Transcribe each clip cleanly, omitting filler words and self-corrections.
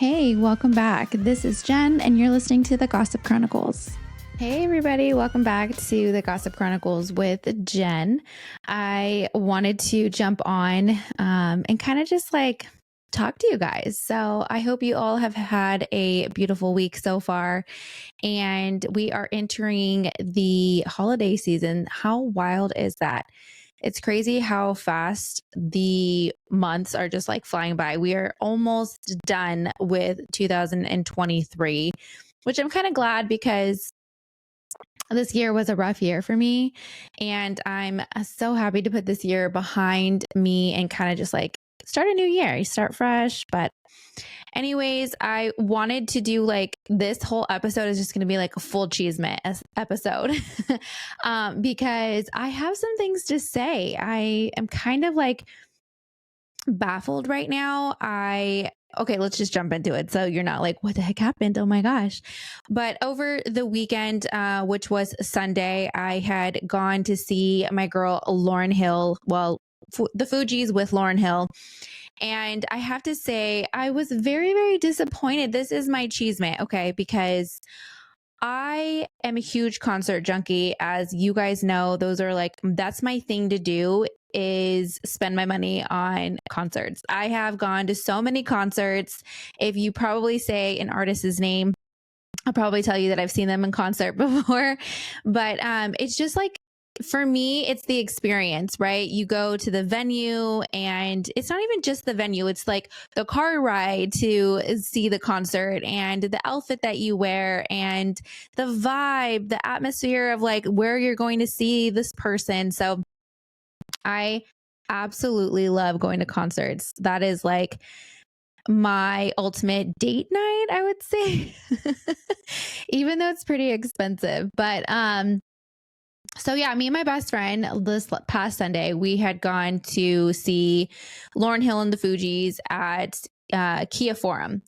Hey, welcome back. This is Jen, and you're listening to the Gossip Chronicles. Hey, everybody. Welcome back to the Gossip Chronicles with Jen. I wanted to jump on and kind of just talk to you guys. So I hope you all have had a beautiful week so far. And we are entering the holiday season. How wild is that? It's crazy how fast the months are just flying by. We are almost done with 2023, which I'm kind of glad because this year was a rough year for me. And I'm so happy to put this year behind me and kind of just start a new year. You start fresh. But anyways, I wanted to do this whole episode is just going to be a full cheesemate episode because I have some things to say. I am kind of baffled right now. Okay, let's just jump into it. So you're not what the heck happened? Oh my gosh. But over the weekend, which was Sunday, I had gone to see my girl, Lauryn Hill. Well, the Fugees with Lauryn Hill. And I have to say, I was very, very disappointed. This is my cheesemate, okay? Because I am a huge concert junkie. As you guys know, those are that's my thing to do, is spend my money on concerts. I have gone to so many concerts. If you probably say an artist's name, I'll probably tell you that I've seen them in concert before. But it's just for me, it's the experience, right? You go to the venue and it's not even just the venue. It's the car ride to see the concert and the outfit that you wear and the vibe, the atmosphere of where you're going to see this person. So I absolutely love going to concerts. That is my ultimate date night, I would say, even though it's pretty expensive. But, so yeah, me and my best friend this past Sunday, we had gone to see Lauryn Hill and the Fugees at Kia Forum.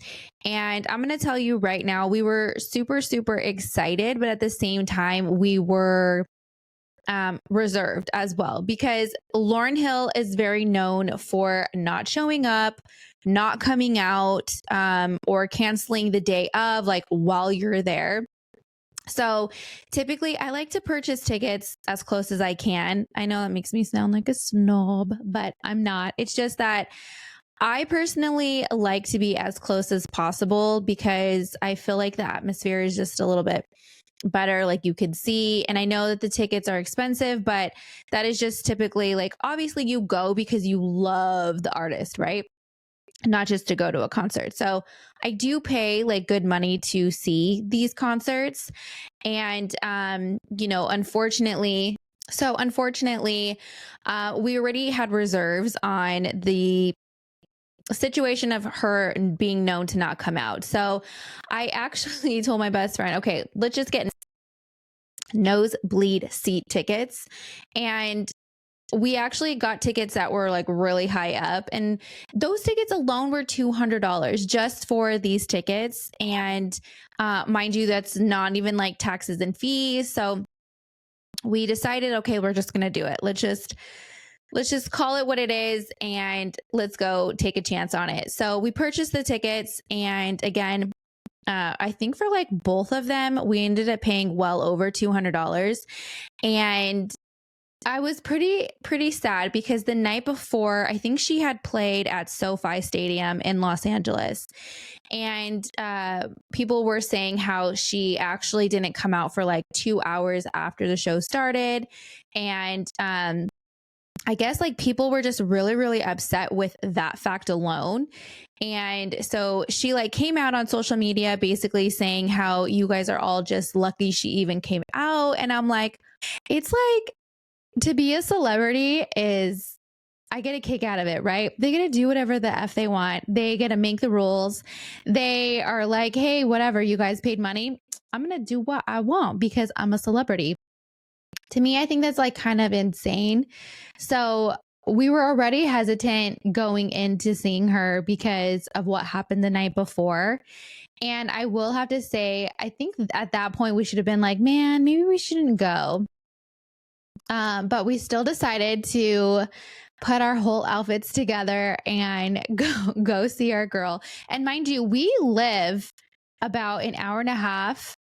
And I'm going to tell you right now, we were super, super excited, but at the same time, we were reserved as well, because Lauryn Hill is very known for not showing up, not coming out, or canceling the day of, while you're there. So typically I like to purchase tickets as close as I can. I know that makes me sound like a snob, but I'm not. It's just that I personally like to be as close as possible because I feel like the atmosphere is just a little bit better, you could see. And I know that the tickets are expensive, but that is just typically obviously you go because you love the artist, right? Not just to go to a concert. So I do pay good money to see these concerts. And, unfortunately, we already had reserves on the situation of her being known to not come out. So I actually told my best friend, okay, let's just get nosebleed seat tickets. And we actually got tickets that were really high up, and those tickets alone were $200 just for these tickets. And mind you, that's not even taxes and fees. So we decided, okay, we're just going to do it. Let's just call it what it is and let's go take a chance on it. So we purchased the tickets, and again, I think for both of them, we ended up paying well over $200. And I was pretty sad because the night before, I think she had played at SoFi Stadium in Los Angeles. And people were saying how she actually didn't come out for 2 hours after the show started. And I guess people were just really, really upset with that fact alone. And so she came out on social media basically saying how you guys are all just lucky she even came out. And I'm it's to be a celebrity is, I get a kick out of it, right? They get to do whatever the F they want. They get to make the rules. They are hey, whatever, you guys paid money. I'm going to do what I want because I'm a celebrity. To me, I think that's kind of insane. So we were already hesitant going into seeing her because of what happened the night before. And I will have to say, I think at that point we should have been man, maybe we shouldn't go. But we still decided to put our whole outfits together and go see our girl. And mind you, we live about an hour and a half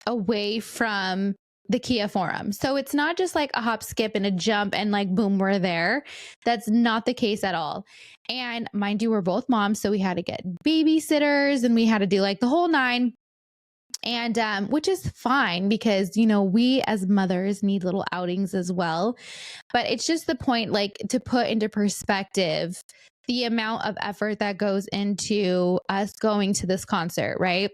away from the Kia Forum. So it's not just like a hop, skip, and a jump and like boom, we're there. That's not the case at all. And mind you, we're both moms, so we had to get babysitters and we had to do like the whole nine. And which is fine because, you know, we as mothers need little outings as well. But it's just the point, like, to put into perspective the amount of effort that goes into us going to this concert, right?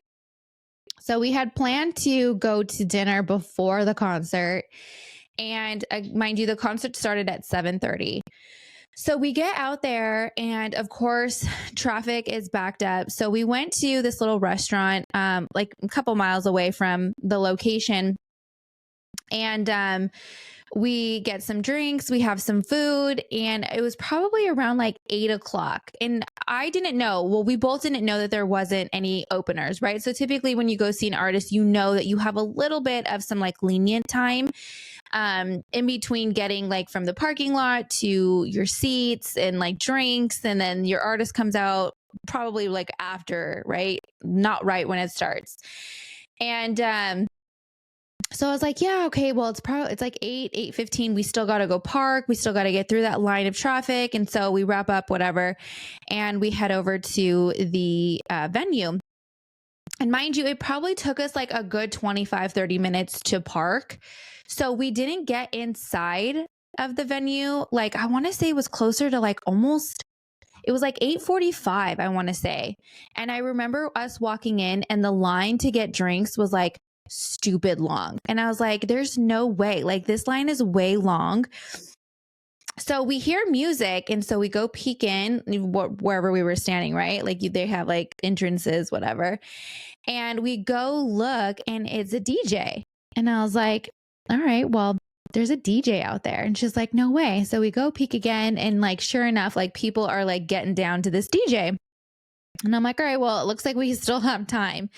So we had planned to go to dinner before the concert. And mind you, the concert started at 7:30. So we get out there and of course traffic is backed up. So we went to this little restaurant, like a couple miles away from the location. And we get some drinks, we have some food, and it was probably around like 8 o'clock. And I didn't know, well, we both didn't know that there wasn't any openers, right? So typically when you go see an artist, you know that you have a little bit of some like lenient time in between getting like from the parking lot to your seats and like drinks. And then your artist comes out probably like after, right? Not right when it starts. And so I was like, yeah, okay, well, it's like 8:15. We still got to go park. We still got to get through that line of traffic. And so we wrap up whatever, and we head over to the venue. And mind you, it probably took us like a good 25-30 minutes to park. So we didn't get inside of the venue. Like, I want to say it was closer to like almost, it was like 8:45, I want to say. And I remember us walking in and the line to get drinks was like stupid long. And I was like, there's no way, like this line is way long. So we hear music. And so we go peek in wherever we were standing, right? Like they have like entrances, whatever. And we go look and it's a DJ. And I was like, all right, well, there's a DJ out there. And she's like, no way. So we go peek again. And like, sure enough, like people are like getting down to this DJ. And I'm like, all right, well, it looks like we still have time.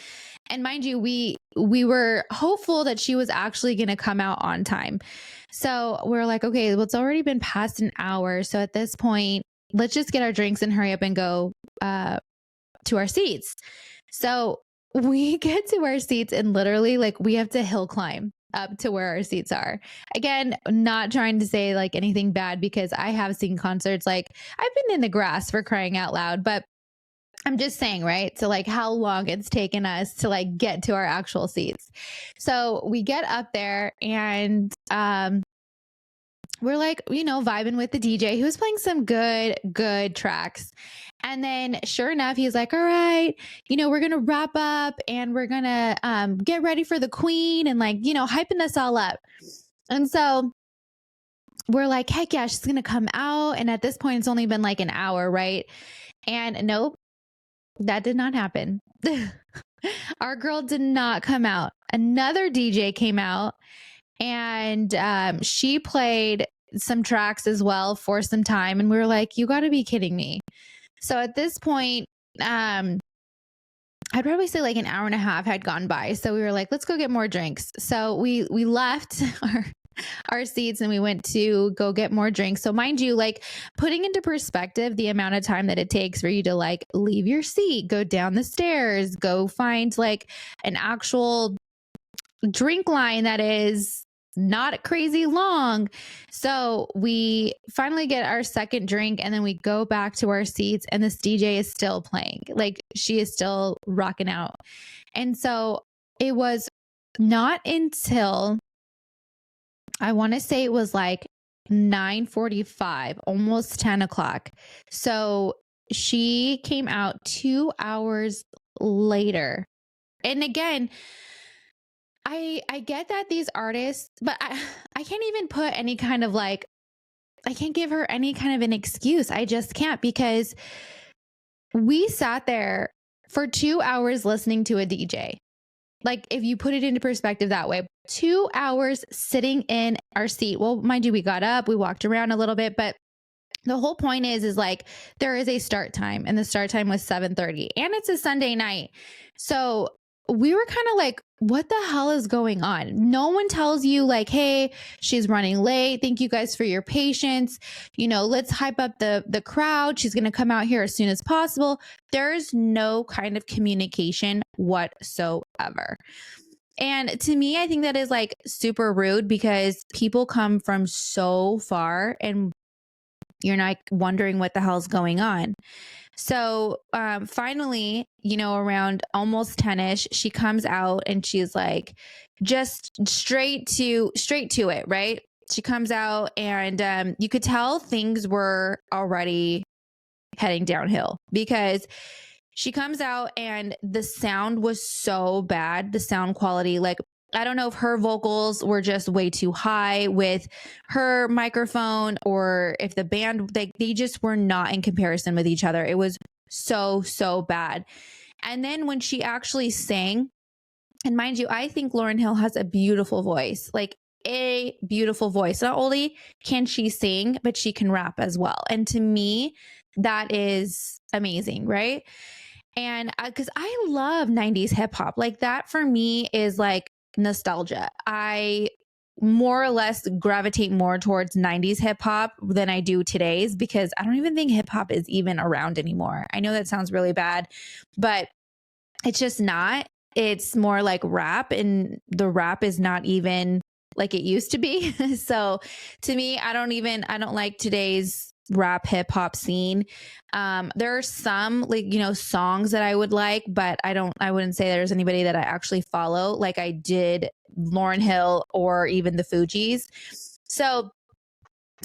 And mind you, we were hopeful that she was actually going to come out on time. So we're like, okay, well, it's already been past an hour. So at this point, let's just get our drinks and hurry up and go to our seats. So we get to our seats and literally like we have to hill climb up to where our seats are. Again, not trying to say like anything bad because I have seen concerts, like I've been in the grass for crying out loud, but I'm just saying, right? So like how long it's taken us to like get to our actual seats. So we get up there and we're like, you know, vibing with the DJ who was playing some good tracks. And then sure enough, he's like, all right, you know, we're going to wrap up and we're going to get ready for the queen and like, you know, hyping us all up. And so we're like, heck yeah, she's going to come out. And at this point, it's only been like an hour, right? And nope, that did not happen. Our girl did not come out. Another DJ came out and she played some tracks as well for some time. And we were like, you got to be kidding me. So at this point, I'd probably say like an hour and a half had gone by. So we were like, let's go get more drinks. So we left our seats and we went to go get more drinks. So mind you, like putting into perspective the amount of time that it takes for you to like leave your seat, go down the stairs, go find like an actual drink line that is not crazy long. So we finally get our second drink and then we go back to our seats and this DJ is still playing. Like she is still rocking out. And so it was not until I want to say it was like 9:45, almost 10 o'clock. So she came out 2 hours later. And again, I get that these artists, but I can't even put any kind of like, I can't give her any kind of an excuse. I just can't, because we sat there for 2 hours listening to a DJ. Like if you put it into perspective that way, 2 hours sitting in our seat. Well, mind you, we got up, we walked around a little bit, but the whole point is like there is a start time and the start time was 7:30 and it's a Sunday night. So we were kind of like, what the hell is going on? No one tells you like, hey, she's running late. Thank you guys for your patience. Let's hype up the crowd. She's going to come out here as soon as possible. There's no kind of communication whatsoever. And to me, I think that is like super rude because people come from so far and you're not wondering what the hell's going on. So finally, around almost 10ish, she comes out and she's like, just straight to it, right? She comes out and you could tell things were already heading downhill because she comes out and the sound was so bad, the sound quality, like, I don't know if her vocals were just way too high with her microphone or if the band, they just were not in comparison with each other. It was so bad. And then when she actually sang, and mind you, I think Lauryn Hill has a beautiful voice, like a beautiful voice. Not only can she sing, but she can rap as well. And to me, that is amazing, right? And because I love 90s hip hop, like that for me is like nostalgia. I more or less gravitate more towards 90s hip hop than I do today's because I don't even think hip hop is even around anymore. I know that sounds really bad, but it's just not. It's more like rap, and the rap is not even like it used to be. So to me, I don't like today's rap hip hop scene. There are some like, songs that I would like, but I wouldn't say there's anybody that I actually follow like I did Lauryn Hill or even the Fugees. So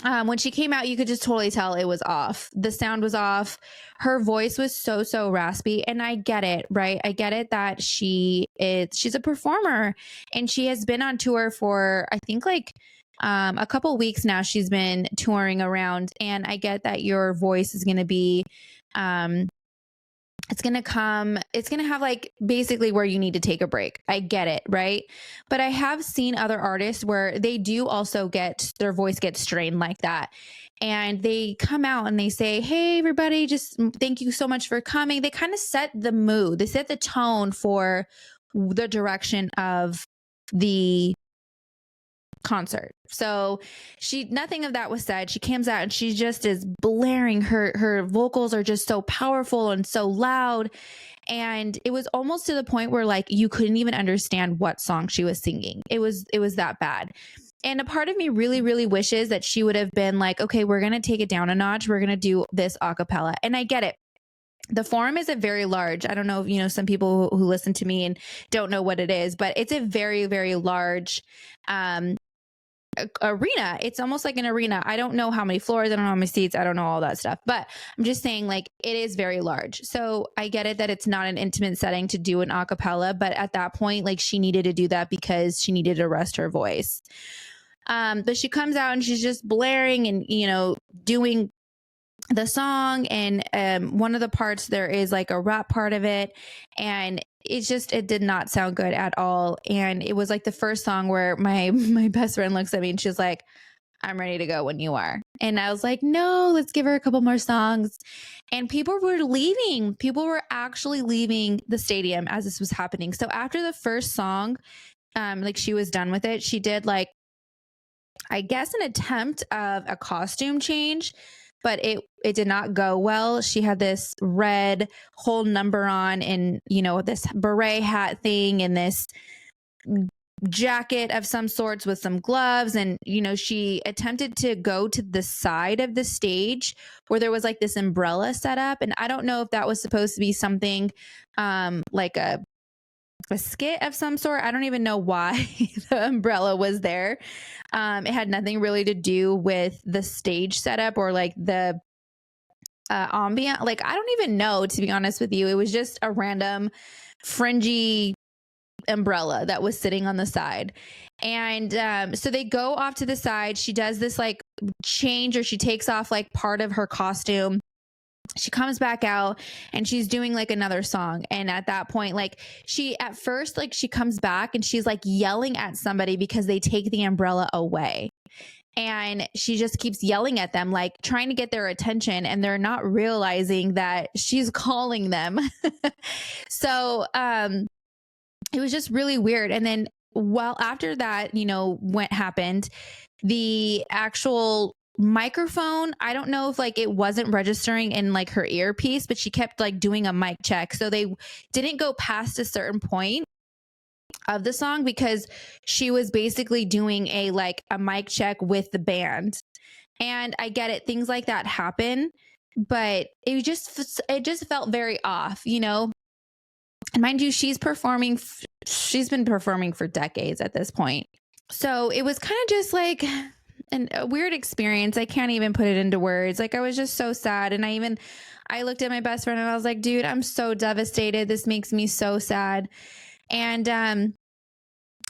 when she came out, you could just totally tell it was off. The sound was off. Her voice was so raspy. And I get it, right? I get it that she's a performer and she has been on tour for, I think like, a couple weeks now. She's been touring around, and I get that your voice is going to be, it's going to have like basically where you need to take a break. I get it. Right. But I have seen other artists where they do also get their voice gets strained like that. And they come out and they say, hey, everybody, just thank you so much for coming. They kind of set the mood. They set the tone for the direction of the concert. So nothing of that was said. She comes out and she just is blaring. Her vocals are just so powerful and so loud. And it was almost to the point where like you couldn't even understand what song she was singing. It was that bad. And a part of me really, really wishes that she would have been like, okay, we're going to take it down a notch. We're going to do this a cappella. And I get it. The forum isn't very large. I don't know if, some people who listen to me and don't know what it is, but it's a very, very large, arena. It's almost like an arena. I don't know how many floors, I don't know how many seats, I don't know all that stuff, but I'm just saying like it is very large. So I get it that it's not an intimate setting to do an a cappella, but at that point, like she needed to do that because she needed to rest her voice. But she comes out and she's just blaring and, doing the song. And one of the parts, there is like a rap part of it. And it did not sound good at all. And it was like the first song where my best friend looks at me and she's like, I'm ready to go when you are. And I was like, no, let's give her a couple more songs. And people were leaving. People were actually leaving the stadium as this was happening. So after the first song, like she was done with it, she did like, I guess an attempt of a costume change, but it did not go well. She had this red whole number on and, this beret hat thing and this jacket of some sorts with some gloves. And, she attempted to go to the side of the stage where there was like this umbrella set up. And I don't know if that was supposed to be something like a skit of some sort. I don't even know why the umbrella was there. It had nothing really to do with the stage setup or like the ambient. Like, I don't even know, to be honest with you. It was just a random fringy umbrella that was sitting on the side. And so they go off to the side. She does this like change, or she takes off like part of her costume. She comes back out and she's doing like another song. And at that point, like she comes back and she's like yelling at somebody because they take the umbrella away. And she just keeps yelling at them, like trying to get their attention. And they're not realizing that she's calling them. So it was just really weird. And then, well, after that, what happened, the actual microphone, I don't know if like it wasn't registering in like her earpiece, but she kept like doing a mic check. So they didn't go past a certain point of the song because she was basically doing a mic check with the band. And I get it, things like that happen, but it just felt very off, And mind you, she's been performing for decades at this point. So it was kind of just like a weird experience. I can't even put it into words. Like, I was just so sad. And I looked at my best friend and I was like, dude, I'm so devastated. This makes me so sad. And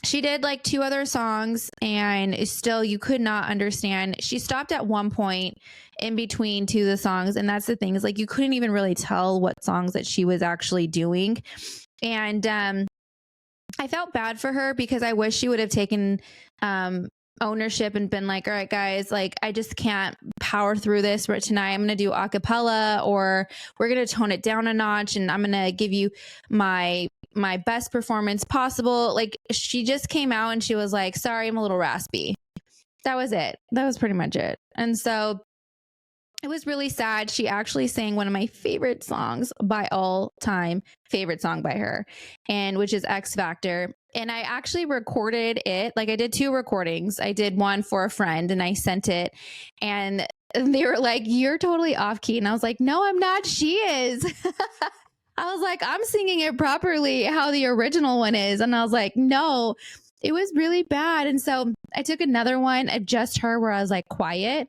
she did like 2 other songs and still you could not understand. She stopped at one point in between 2 of the songs. And that's the thing, is like you couldn't even really tell what songs that she was actually doing. And I felt bad for her because I wish she would have taken ownership and been like, all right, guys, like I just can't power through this for tonight. I'm going to do a cappella, or we're going to tone it down a notch and I'm going to give you my best performance possible. Like, she just came out and she was like, sorry, I'm a little raspy. That was it. That was pretty much it. And so it was really sad. She actually sang one of my favorite songs by all time, favorite song by her, and which is X Factor. And I actually recorded it. Like, I did 2 recordings. I did one for a friend and I sent it, and they were like, you're totally off key. And I was like, no, I'm not. She is. I was like, I'm singing it properly how the original one is. And I was like, no, it was really bad. And so I took another one of just her where I was like quiet.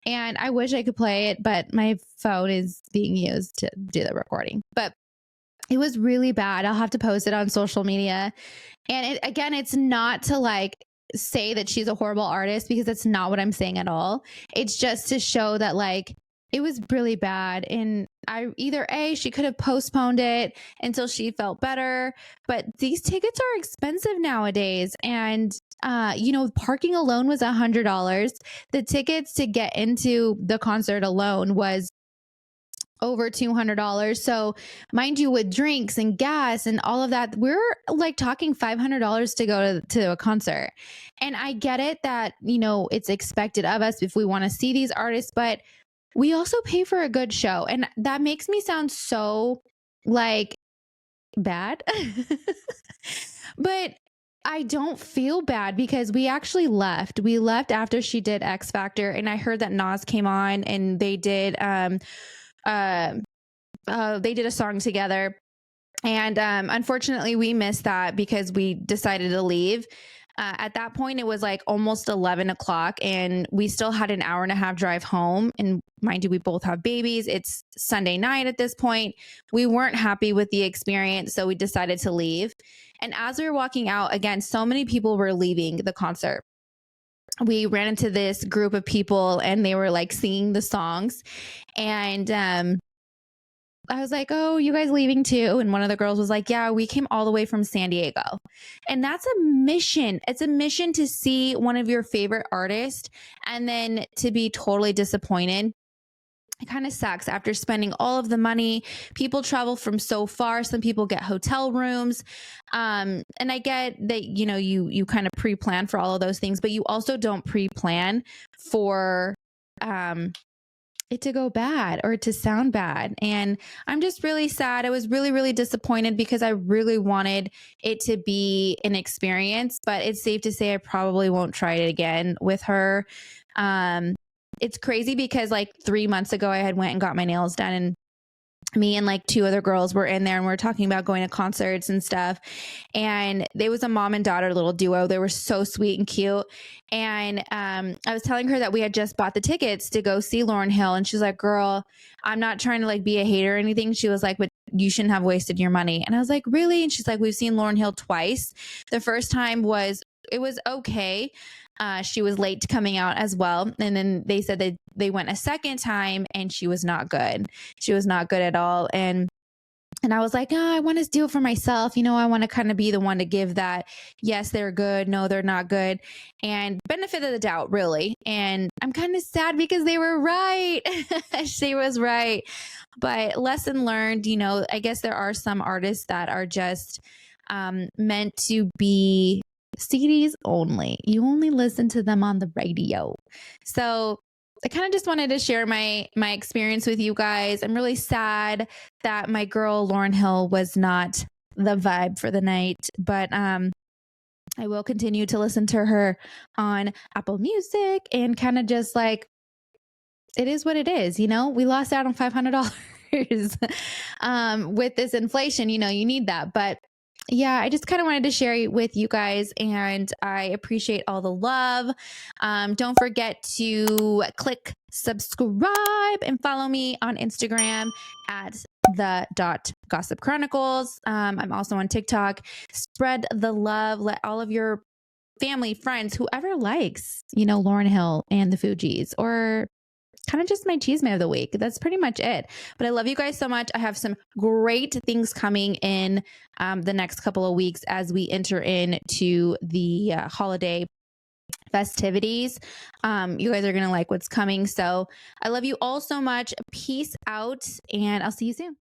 And I wish I could play it, but my phone is being used to do the recording. But it was really bad. I'll have to post it on social media. And again, it's not to like say that she's a horrible artist, because that's not what I'm saying at all. It's just to show that like it was really bad. And she could have postponed it until she felt better. But these tickets are expensive nowadays. And parking alone was $100. The tickets to get into the concert alone was over $200. So mind you, with drinks and gas and all of that, we're like talking $500 to go to a concert. And I get it that, it's expected of us if we want to see these artists, but we also pay for a good show. And that makes me sound so like bad, but I don't feel bad because we actually left. We left after she did X Factor, and I heard that Nas came on and they did a song together. And unfortunately, we missed that because we decided to leave. At that point, it was like almost 11 o'clock and we still had an hour and a half drive home. And mind you, we both have babies. It's Sunday night at this point. We weren't happy with the experience, so we decided to leave. And as we were walking out, again, so many people were leaving the concert. We ran into this group of people and they were like singing the songs. And I was like, oh, you guys leaving too? And one of the girls was like, yeah, we came all the way from San Diego. And that's a mission. It's a mission to see one of your favorite artists and then to be totally disappointed. It kind of sucks after spending all of the money. People travel from so far. Some people get hotel rooms. And I get that, you kind of pre-plan for all of those things, but you also don't pre-plan for it to go bad or to sound bad. And I'm just really sad. I was really, really disappointed because I really wanted it to be an experience, but it's safe to say I probably won't try it again with her. It's crazy because like 3 months ago, I had went and got my nails done, and me and like 2 other girls were in there and we are talking about going to concerts and stuff. And there was a mom and daughter little duo. They were so sweet and cute. And I was telling her that we had just bought the tickets to go see Lauryn Hill. And she's like, girl, I'm not trying to like be a hater or anything. She was like, but you shouldn't have wasted your money. And I was like, really? And she's like, we've seen Lauryn Hill twice. The first time it was okay. She was late coming out as well. And then they said that they went a second time and she was not good. She was not good at all. And I was like, oh, I want to do it for myself. I want to kind of be the one to give that, yes, they're good. No, they're not good. And benefit of the doubt, really. And I'm kind of sad because they were right. She was right. But lesson learned, I guess there are some artists that are just meant to be CDs only. You only listen to them on the radio. So I kind of just wanted to share my experience with you guys. I'm really sad that my girl Lauryn Hill was not the vibe for the night, but I will continue to listen to her on Apple Music and kind of just like, it is what it is. We lost out on $500 with this inflation. You need that. But yeah, I just kind of wanted to share it with you guys, and I appreciate all the love. Don't forget to click subscribe and follow me on Instagram at the.gossip chronicles. I'm also on TikTok. Spread the love. Let all of your family, friends, whoever likes, Lauryn Hill and the Fugees, or kind of just my cheeseman of the week. That's pretty much it. But I love you guys so much. I have some great things coming in the next couple of weeks as we enter into the holiday festivities. You guys are going to like what's coming. So I love you all so much. Peace out, and I'll see you soon.